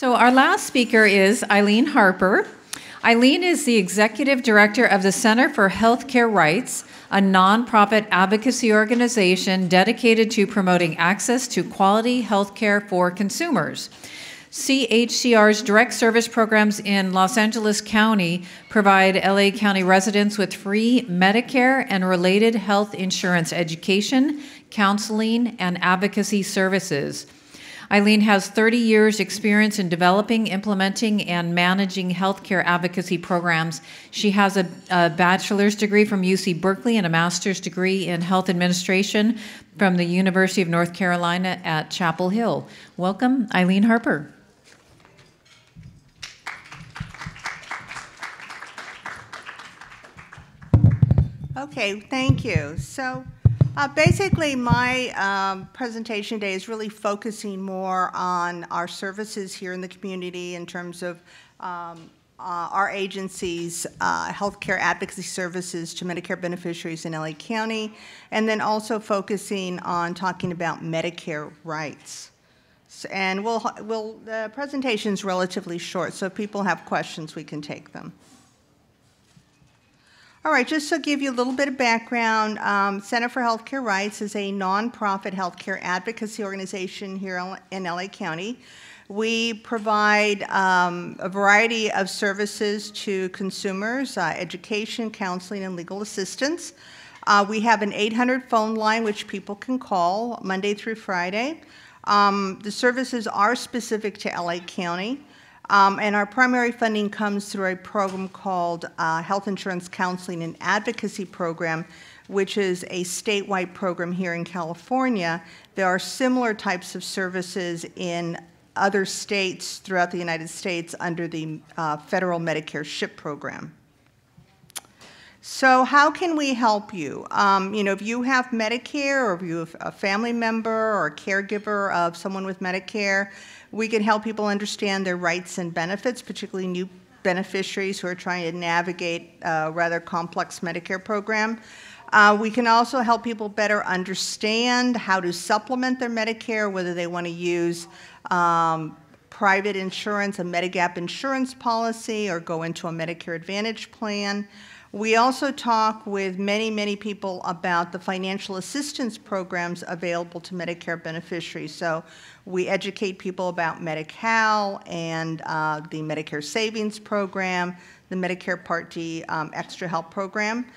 So our last speaker is Aileen Harper. Aileen is the Executive Director of the Center for Healthcare Rights, a nonprofit advocacy organization dedicated to promoting access to quality healthcare for consumers. CHCR's direct service programs in Los Angeles County provide LA County residents with free Medicare and related health insurance education, counseling, and advocacy services. Aileen has 30 years experience in developing, implementing, and managing healthcare advocacy programs. She has a bachelor's degree from UC Berkeley and a master's degree in health administration from the University of North Carolina at Chapel Hill. Welcome, Aileen Harper. Okay, thank you. So basically my presentation today is really focusing more on our services here in the community in terms of our agency's healthcare advocacy services to Medicare beneficiaries in LA County, and then also focusing on talking about Medicare rights. And the presentation is relatively short, so if people have questions, we can take them. All right, just to give you a little bit of background, Center for Healthcare Rights is a nonprofit healthcare advocacy organization here in LA County. We provide a variety of services to consumers, education, counseling, and legal assistance. We have an 800 phone line which people can call Monday through Friday. The services are specific to LA County. And our primary funding comes through a program called Health Insurance Counseling and Advocacy Program, which is a statewide program here in California. There are similar types of services in other states throughout the United States under the federal Medicare SHIP program. So how can we help you? If you have Medicare, or if you have a family member or a caregiver of someone with Medicare, we can help people understand their rights and benefits, particularly new beneficiaries who are trying to navigate a rather complex Medicare program. We can also help people better understand how to supplement their Medicare, whether they want to use private insurance, a Medigap insurance policy, or go into a Medicare Advantage plan. We also talk with many people about the financial assistance programs available to Medicare beneficiaries. So we educate people about Medi-Cal and the Medicare Savings Program, the Medicare Part D Extra Help Program.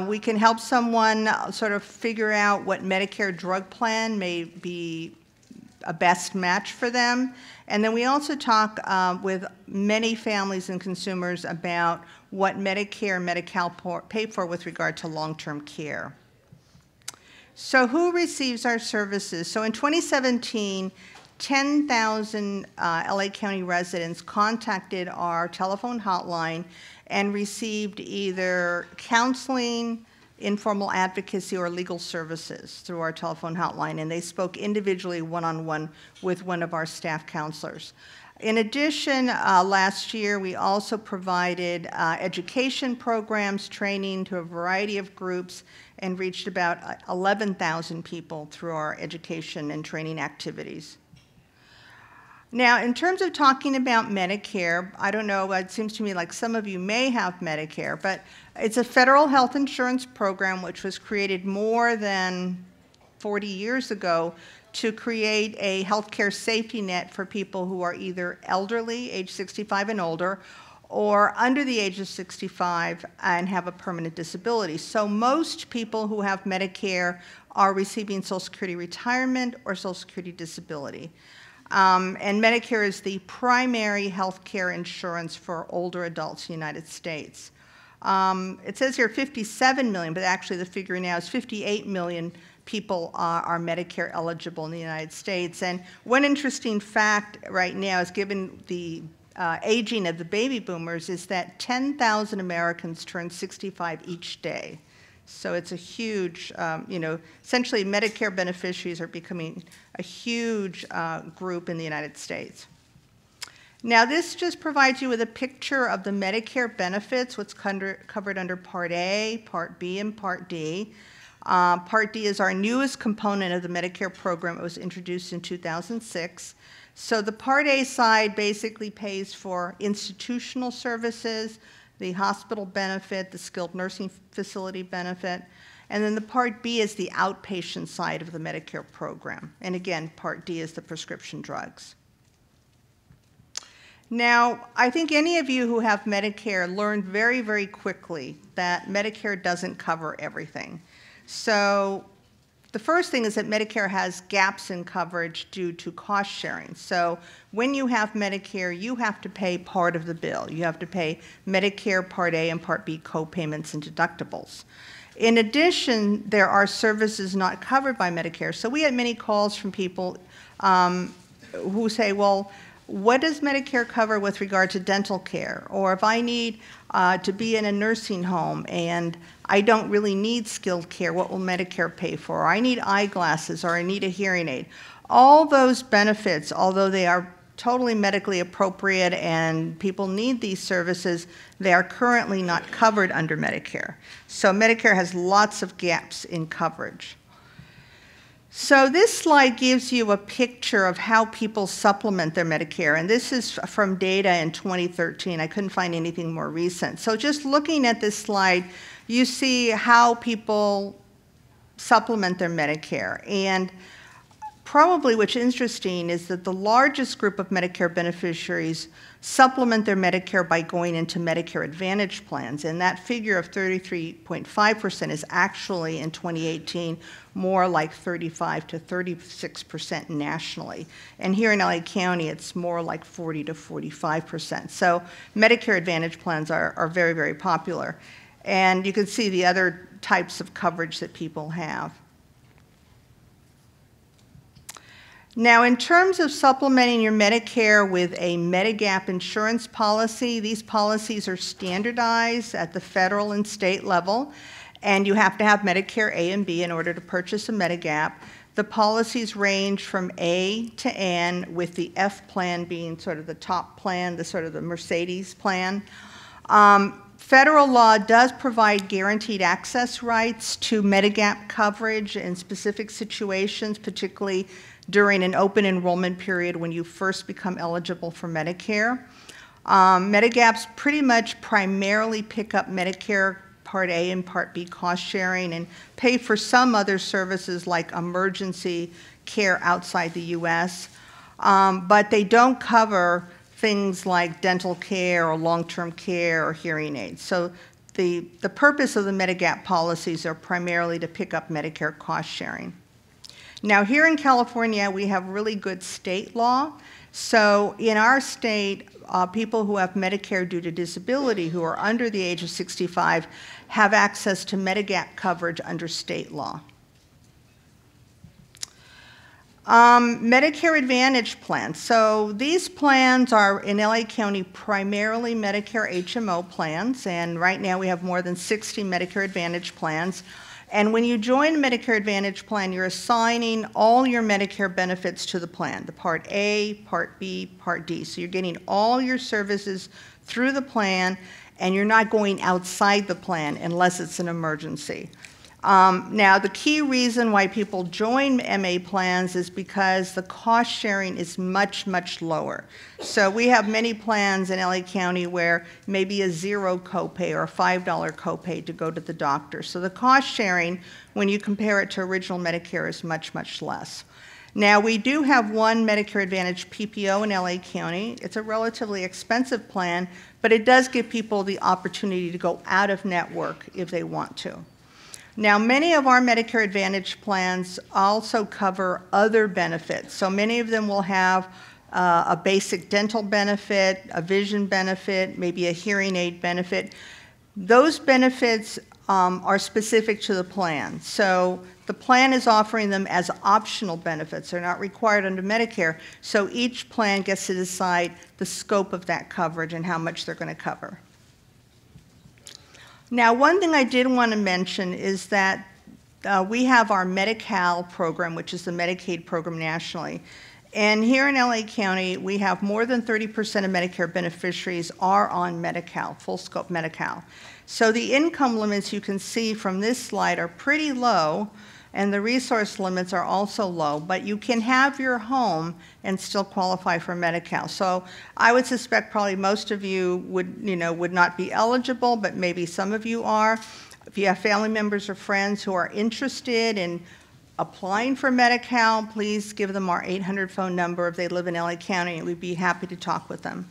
We can help someone sort of figure out what Medicare drug plan may be a best match for them. And then we also talk with many families and consumers about what Medicare and Medi-Cal pay for with regard to long-term care. So who receives our services? So in 2017, 10,000 LA County residents contacted our telephone hotline and received either counseling, informal advocacy, or legal services through our telephone hotline, and they spoke individually one-on-one with one of our staff counselors. In addition, last year we also provided education programs, training to a variety of groups, and reached about 11,000 people through our education and training activities. Now, in terms of talking about Medicare, I don't know, it seems to me like some of you may have Medicare, but it's a federal health insurance program which was created more than 40 years ago to create a healthcare safety net for people who are either elderly, age 65 and older, or under the age of 65 and have a permanent disability. So most people who have Medicare are receiving Social Security retirement or Social Security disability. And Medicare is the primary health care insurance for older adults in the United States. It says here 57 million, but actually the figure now is 58 million people are Medicare eligible in the United States. And one interesting fact right now is, given the aging of the baby boomers, is that 10,000 Americans turn 65 each day. So it's a huge, essentially Medicare beneficiaries are becoming a huge group in the United States. Now this just provides you with a picture of the Medicare benefits, what's covered under Part A, Part B, and Part D. Part D is our newest component of the Medicare program. It was introduced in 2006. So the Part A side basically pays for institutional services, the hospital benefit, the skilled nursing facility benefit, and then the Part B is the outpatient side of the Medicare program. And again, Part D is the prescription drugs. Now, I think any of you who have Medicare learned very, very quickly that Medicare doesn't cover everything. So the first thing is that Medicare has gaps in coverage due to cost sharing. So when you have Medicare, you have to pay part of the bill. You have to pay Medicare Part A and Part B co-payments and deductibles. In addition, there are services not covered by Medicare. So we had many calls from people who say, well, what does Medicare cover with regard to dental care? Or if I need to be in a nursing home and I don't really need skilled care, what will Medicare pay for? Or I need eyeglasses, or I need a hearing aid. All those benefits, although they are totally medically appropriate and people need these services, they are currently not covered under Medicare. So Medicare has lots of gaps in coverage. So this slide gives you a picture of how people supplement their Medicare, and this is from data in 2013. I couldn't find anything more recent. So just looking at this slide, you see how people supplement their Medicare. And probably what's interesting is that the largest group of Medicare beneficiaries supplement their Medicare by going into Medicare Advantage plans, and that figure of 33.5% is actually in 2018 more like 35 to 36% nationally. And here in LA County, it's more like 40 to 45%. So Medicare Advantage plans are very, very popular. And you can see the other types of coverage that people have. Now, in terms of supplementing your Medicare with a Medigap insurance policy, these policies are standardized at the federal and state level, and you have to have Medicare A and B in order to purchase a Medigap. The policies range from A to N, with the F plan being sort of the top plan, the sort of the Mercedes plan. Federal law does provide guaranteed access rights to Medigap coverage in specific situations, particularly during an open enrollment period when you first become eligible for Medicare. Medigaps pretty much primarily pick up Medicare Part A and Part B cost sharing and pay for some other services like emergency care outside the U.S., but they don't cover things like dental care or long-term care or hearing aids. So the purpose of the Medigap policies are primarily to pick up Medicare cost sharing. Now, here in California, we have really good state law. So in our state, people who have Medicare due to disability who are under the age of 65 have access to Medigap coverage under state law. Medicare Advantage plans. So these plans are in LA County primarily Medicare HMO plans, and right now we have more than 60 Medicare Advantage plans. And when you join a Medicare Advantage plan, you're assigning all your Medicare benefits to the plan, the Part A, Part B, Part D. So you're getting all your services through the plan, and you're not going outside the plan unless it's an emergency. Now, the key reason why people join MA plans is because the cost sharing is much, much lower. So we have many plans in LA County where maybe a $0 copay or a $5 copay to go to the doctor. So the cost sharing, when you compare it to original Medicare, is much, much less. Now, we do have one Medicare Advantage PPO in LA County. It's a relatively expensive plan, but it does give people the opportunity to go out of network if they want to. Now, many of our Medicare Advantage plans also cover other benefits. So many of them will have a basic dental benefit, a vision benefit, maybe a hearing aid benefit. Those benefits are specific to the plan. So the plan is offering them as optional benefits. They're not required under Medicare. So each plan gets to decide the scope of that coverage and how much they're going to cover. Now, one thing I did want to mention is that we have our Medi-Cal program, which is the Medicaid program nationally. And here in LA County, we have more than 30% of Medicare beneficiaries are on Medi-Cal, full scope Medi-Cal. So the income limits you can see from this slide are pretty low, and the resource limits are also low, but you can have your home and still qualify for Medi-Cal. So I would suspect probably most of you would not be eligible, but maybe some of you are. If you have family members or friends who are interested in applying for Medi-Cal, please give them our 800 phone number if they live in LA County, and we'd be happy to talk with them.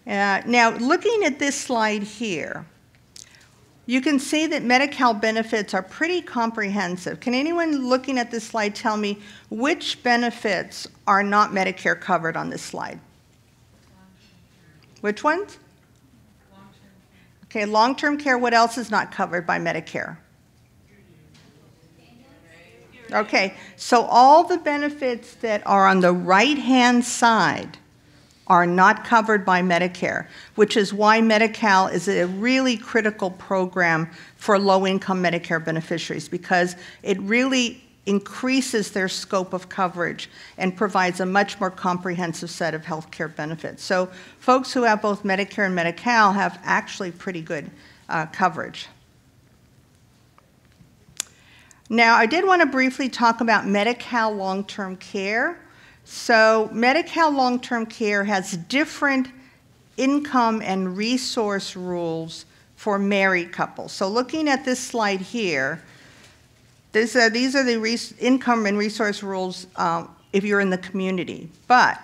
Now, looking at this slide here, you can see that Medi-Cal benefits are pretty comprehensive. Can anyone looking at this slide tell me which benefits are not Medicare covered on this slide? Which ones? Okay, long-term care. What else is not covered by Medicare? Okay, so all the benefits that are on the right-hand side are not covered by Medicare, which is why Medi-Cal is a really critical program for low-income Medicare beneficiaries, because it really increases their scope of coverage and provides a much more comprehensive set of health care benefits. So folks who have both Medicare and Medi-Cal have actually pretty good coverage. Now, I did want to briefly talk about Medi-Cal long-term care. So Medi-Cal long-term care has different income and resource rules for married couples. So looking at this slide here, these are the income and resource rules if you're in the community. But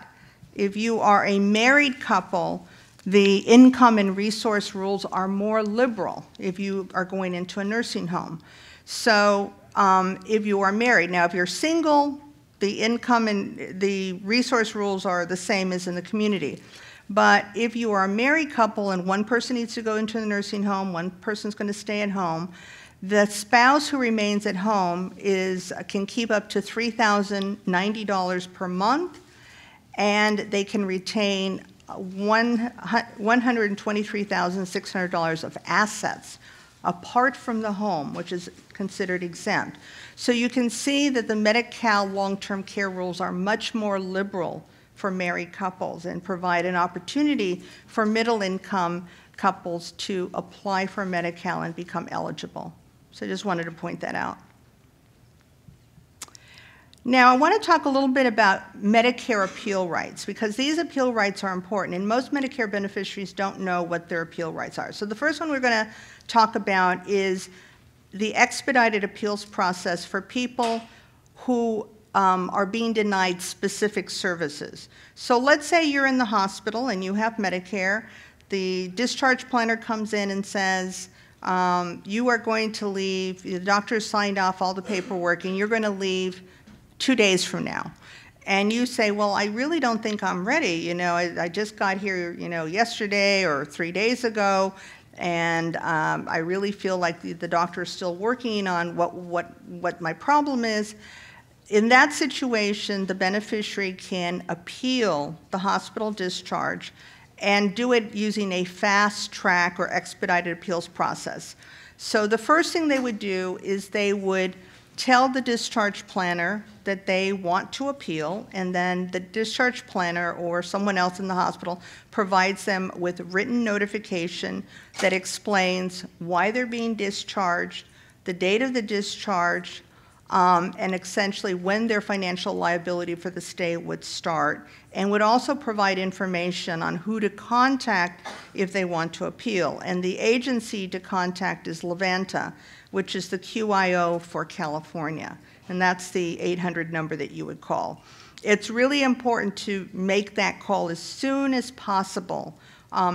if you are a married couple, the income and resource rules are more liberal if you are going into a nursing home. So if you are married, now if you're single, the income and the resource rules are the same as in the community. But if you are a married couple and one person needs to go into the nursing home, one person's going to stay at home, the spouse who remains at home can keep up to $3,090 per month, and they can retain $123,600 of assets apart from the home, which is considered exempt. So you can see that the Medi-Cal long-term care rules are much more liberal for married couples and provide an opportunity for middle-income couples to apply for Medi-Cal and become eligible. So I just wanted to point that out. Now, I want to talk a little bit about Medicare appeal rights, because these appeal rights are important, and most Medicare beneficiaries don't know what their appeal rights are. So the first one we're going to talk about is the expedited appeals process for people who are being denied specific services. So let's say you're in the hospital and you have Medicare. The discharge planner comes in and says, you are going to leave, the doctor signed off all the paperwork, and you're going to leave 2 days from now. And you say, well, I really don't think I'm ready. I just got here, yesterday or 3 days ago, and I really feel like the doctor is still working on what my problem is. In that situation, the beneficiary can appeal the hospital discharge and do it using a fast track or expedited appeals process. So the first thing they would do is they would tell the discharge planner that they want to appeal, and then the discharge planner or someone else in the hospital provides them with written notification that explains why they're being discharged, the date of the discharge, and essentially when their financial liability for the stay would start, and would also provide information on who to contact if they want to appeal. And the agency to contact is Levanta, which is the QIO for California, and that's the 800 number that you would call. It's really important to make that call as soon as possible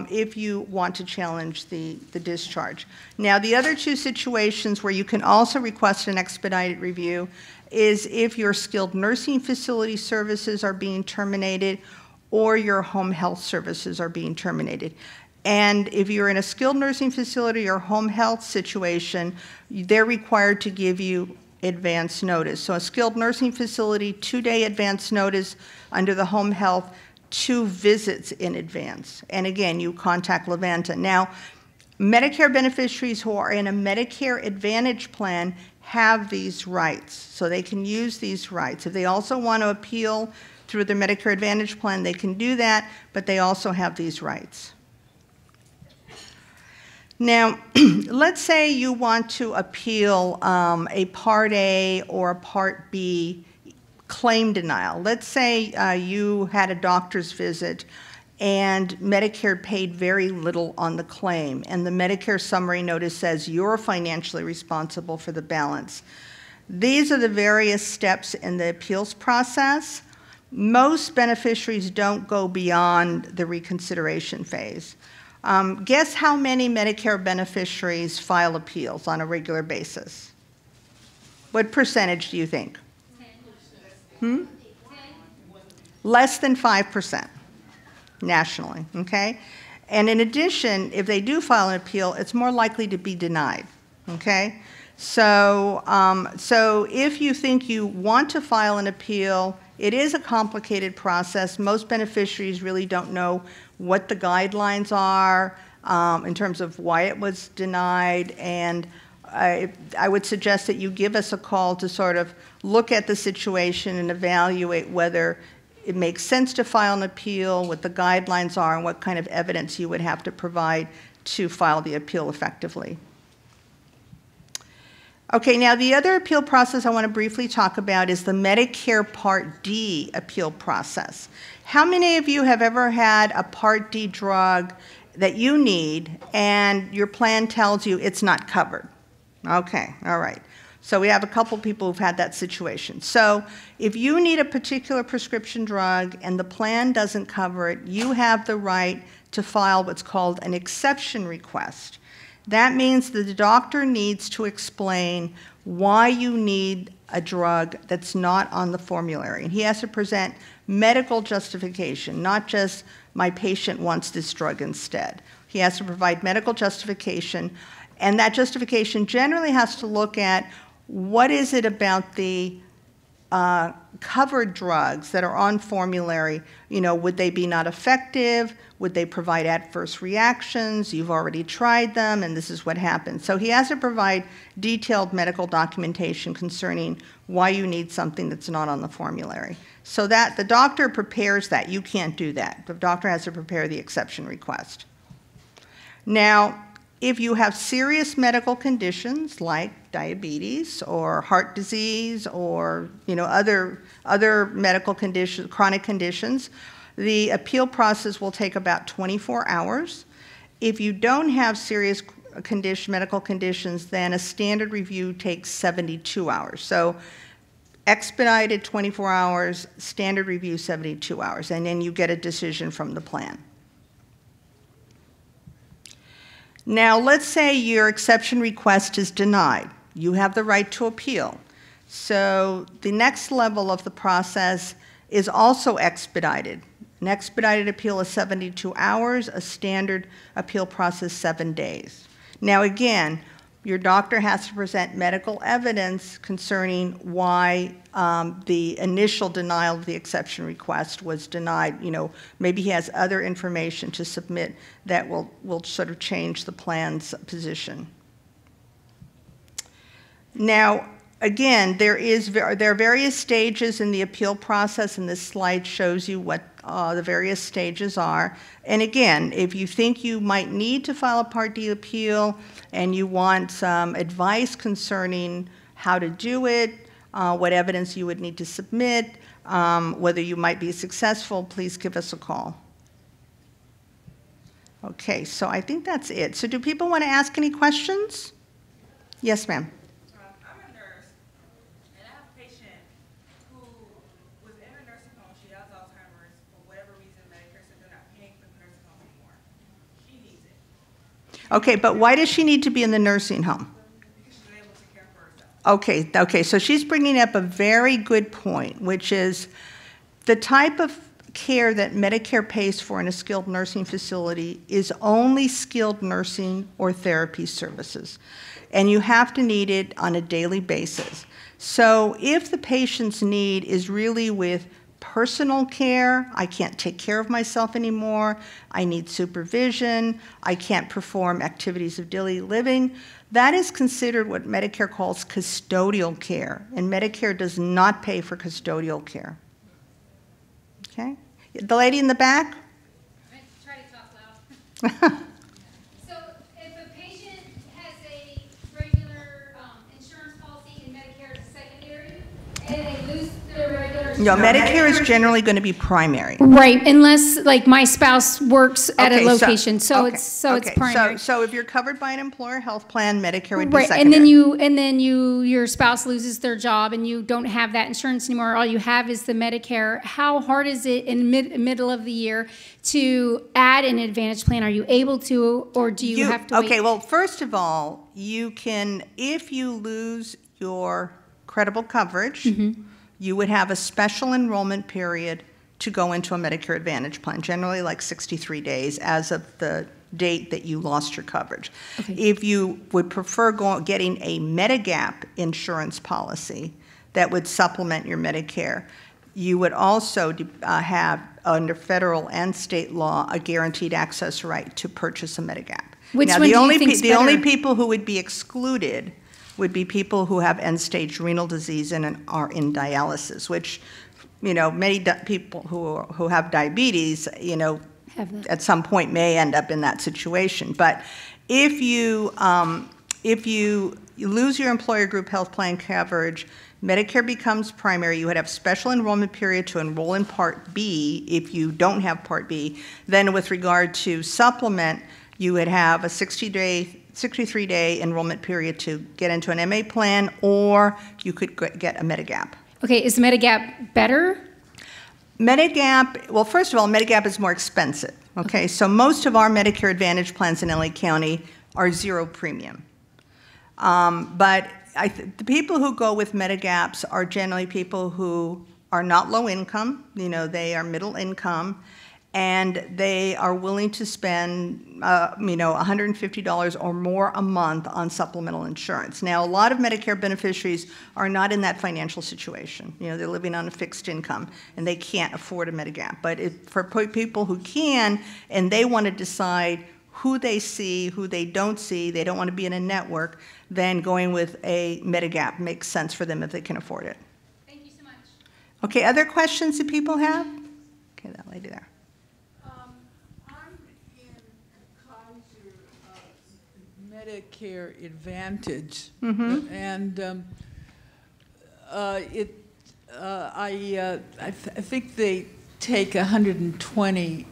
if you want to challenge the discharge. Now, the other two situations where you can also request an expedited review is if your skilled nursing facility services are being terminated or your home health services are being terminated. And if you're in a skilled nursing facility or home health situation, they're required to give you advance notice. So a skilled nursing facility, 2-day advance notice. Under the home health, 2 visits in advance. And again, you contact Levanta. Now, Medicare beneficiaries who are in a Medicare Advantage plan have these rights, so they can use these rights. If they also want to appeal through their Medicare Advantage plan, they can do that, but they also have these rights. Now, let's say you want to appeal a Part A or a Part B claim denial. Let's say you had a doctor's visit and Medicare paid very little on the claim, and the Medicare summary notice says you're financially responsible for the balance. These are the various steps in the appeals process. Most beneficiaries don't go beyond the reconsideration phase. Guess how many Medicare beneficiaries file appeals on a regular basis? What percentage do you think? Less than 5% nationally, okay? And in addition, if they do file an appeal, it's more likely to be denied, okay? So if you think you want to file an appeal, it is a complicated process. Most beneficiaries really don't know what the guidelines are in terms of why it was denied, and I would suggest that you give us a call to sort of look at the situation and evaluate whether it makes sense to file an appeal, what the guidelines are, and what kind of evidence you would have to provide to file the appeal effectively. Okay, now the other appeal process I want to briefly talk about is the Medicare Part D appeal process. How many of you have ever had a Part D drug that you need and your plan tells you it's not covered? Okay, all right. So we have a couple people who've had that situation. So if you need a particular prescription drug and the plan doesn't cover it, you have the right to file what's called an exception request. That means that the doctor needs to explain why you need a drug that's not on the formulary. And he has to present medical justification, not just my patient wants this drug instead. He has to provide medical justification, and that justification generally has to look at what is it about the covered drugs that are on formulary. You know, would they be not effective? Would they provide adverse reactions? You've already tried them, and this is what happened. So he has to provide detailed medical documentation concerning why you need something that's not on the formulary. So that the doctor prepares that. You can't do that. The doctor has to prepare the exception request. Now, if you have serious medical conditions like diabetes or heart disease or other medical conditions, chronic conditions, the appeal process will take about 24 hours. If you don't have serious medical conditions, then a standard review takes 72 hours. So expedited 24 hours, standard review 72 hours, and then you get a decision from the plan. Now, let's say your exception request is denied. You have the right to appeal. So the next level of the process is also expedited. An expedited appeal is 72 hours, a standard appeal process 7 days. Now again, your doctor has to present medical evidence concerning why the initial denial of the exception request was denied. You know, maybe he has other information to submit that will sort of change the plan's position. Now, again, there are various stages in the appeal process, and this slide shows you what the various stages are. And again, if you think you might need to file a Part D appeal and you want some advice concerning how to do it, what evidence you would need to submit, whether you might be successful, please give us a call. Okay, so I think that's it. So do people want to ask any questions? Yes, ma'am. Okay, but why does she need to be in the nursing home? Because she's able to care for herself. Okay, so she's bringing up a very good point, which is the type of care that Medicare pays for in a skilled nursing facility is only skilled nursing or therapy services, and you have to need it on a daily basis. So if the patient's need is really with personal care, I can't take care of myself anymore, I need supervision, I can't perform activities of daily living, that is considered what Medicare calls custodial care, and Medicare does not pay for custodial care. Okay? The lady in the back? Try to talk loud. So if a patient No, Medicare is generally going to be primary. Right, unless like my spouse works at a Okay, location, so okay, it's okay. primary. So if you're covered by an employer health plan, Medicare would be Right, secondary. and then your spouse loses their job and you don't have that insurance anymore. All you have is the Medicare. How hard is it in middle of the year to add an Advantage plan? Are you able to, or do you have to wait? Okay, well, first of all, you can, if you lose your credible coverage, you would have a special enrollment period to go into a Medicare Advantage plan, generally like 63 days as of the date that you lost your coverage. Okay. If you would prefer getting a Medigap insurance policy that would supplement your Medicare, you would also have, under federal and state law, a guaranteed access right to purchase a Medigap. Which now, one the do you only think's the only better? people who would be excluded would be people who have end-stage renal disease and are in dialysis, which, many people who have diabetes, Have that. at some point may end up in that situation. But if you lose your employer group health plan coverage, Medicare becomes primary. You would have special enrollment period to enroll in Part B if you don't have Part B. Then with regard to supplement, you would have a 63-day enrollment period to get into an MA plan, or you could get a Medigap. Okay, is Medigap better? Medigap, well, first of all, Medigap is more expensive. Okay, so most of our Medicare Advantage plans in LA County are zero premium. But the people who go with Medigaps are generally people who are not low income, they are middle income, and they are willing to spend, $150 or more a month on supplemental insurance. Now, a lot of Medicare beneficiaries are not in that financial situation. They're living on a fixed income, and they can't afford a Medigap. But for people who can, and they want to decide who they see, who they don't see, they don't want to be in a network, then going with a Medigap makes sense for them if they can afford it. Thank you so much. Okay, other questions that people have? Okay, that lady there. I'm in Kaiser Medicare Advantage, and I think they take 120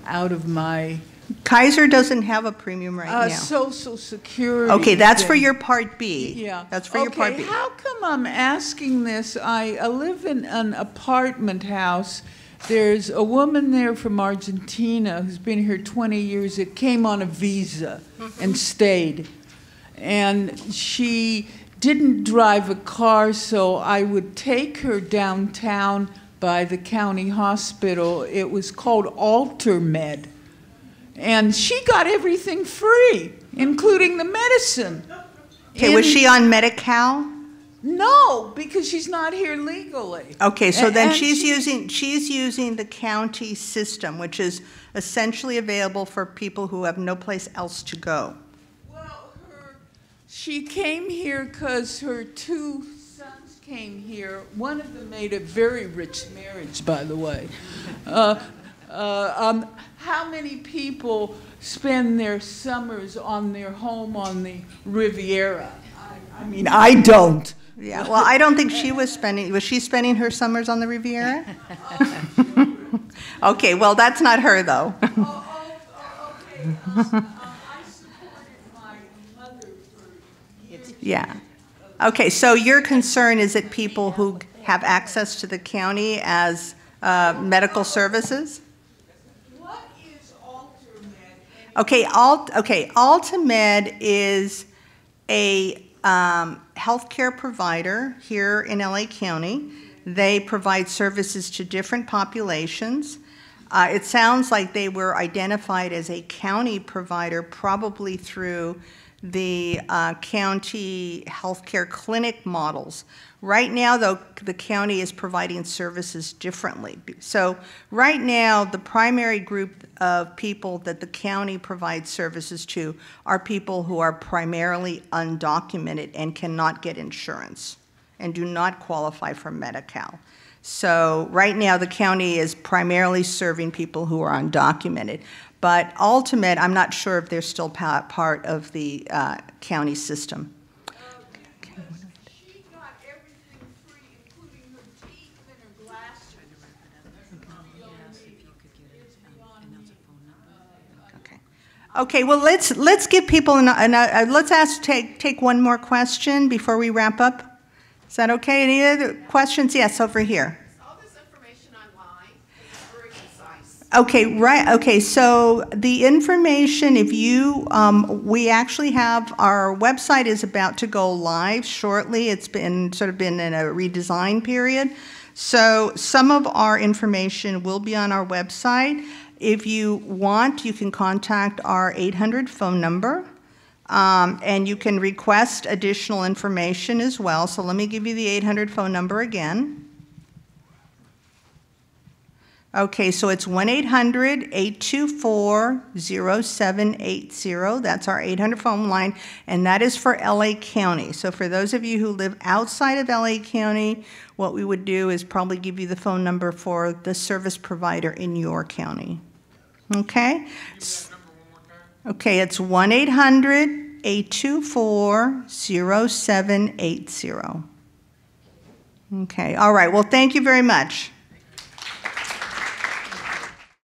out of my Kaiser doesn't have a premium right now. Social Security. Okay, that's for thing. your Part B. Yeah. That's for your Part B. Okay, how come I'm asking this? I live in an apartment house. There's a woman there from Argentina who's been here 20 years. It came on a visa and stayed. And she didn't drive a car, so I would take her downtown by the county hospital. It was called AlterMed. And she got everything free, including the medicine. Okay, was she on Medi-Cal? No, because she's not here legally. Okay, so then And she's using the county system, which is essentially available for people who have no place else to go. Well, she came here because her two sons came here. One of them made a very rich marriage, by the way. How many people spend their summers on their home on the Riviera? I mean, I don't. Yeah, well, I don't think she was she spending her summers on the Riviera? Okay, well, that's not her, though. Okay. I supported my mother for years. Yeah. Okay, so your concern is that people who have access to the county as medical services? What is AlterMed? Okay, AltaMed is a healthcare provider here in LA County. They provide services to different populations. It sounds like they were identified as a county provider probably through the county healthcare clinic models. Right now, though, the county is providing services differently. So right now, the primary group of people that the county provides services to are people who are primarily undocumented and cannot get insurance and do not qualify for Medi-Cal. So right now, the county is primarily serving people who are undocumented. But ultimate, I'm not sure if they're still part of the county system. She got everything free, including her teeth and her glasses Okay, well, let's give people let's take one more question before we wrap up. Is that okay? Any other questions? Yes, over here. All this information online is very concise. Okay, right. Okay, so the information, if you, we actually have, our website is about to go live shortly. It's been in a redesign period. So some of our information will be on our website. If you want, you can contact our 800 phone number, and you can request additional information as well. So let me give you the 800 phone number again. Okay, so it's 1-800-824-0780. That's our 800 phone line, and that is for LA County. So for those of you who live outside of LA County, what we would do is probably give you the phone number for the service provider in your county. Okay? Okay, it's 1-800-824-0780. Okay, all right. Well, thank you very much.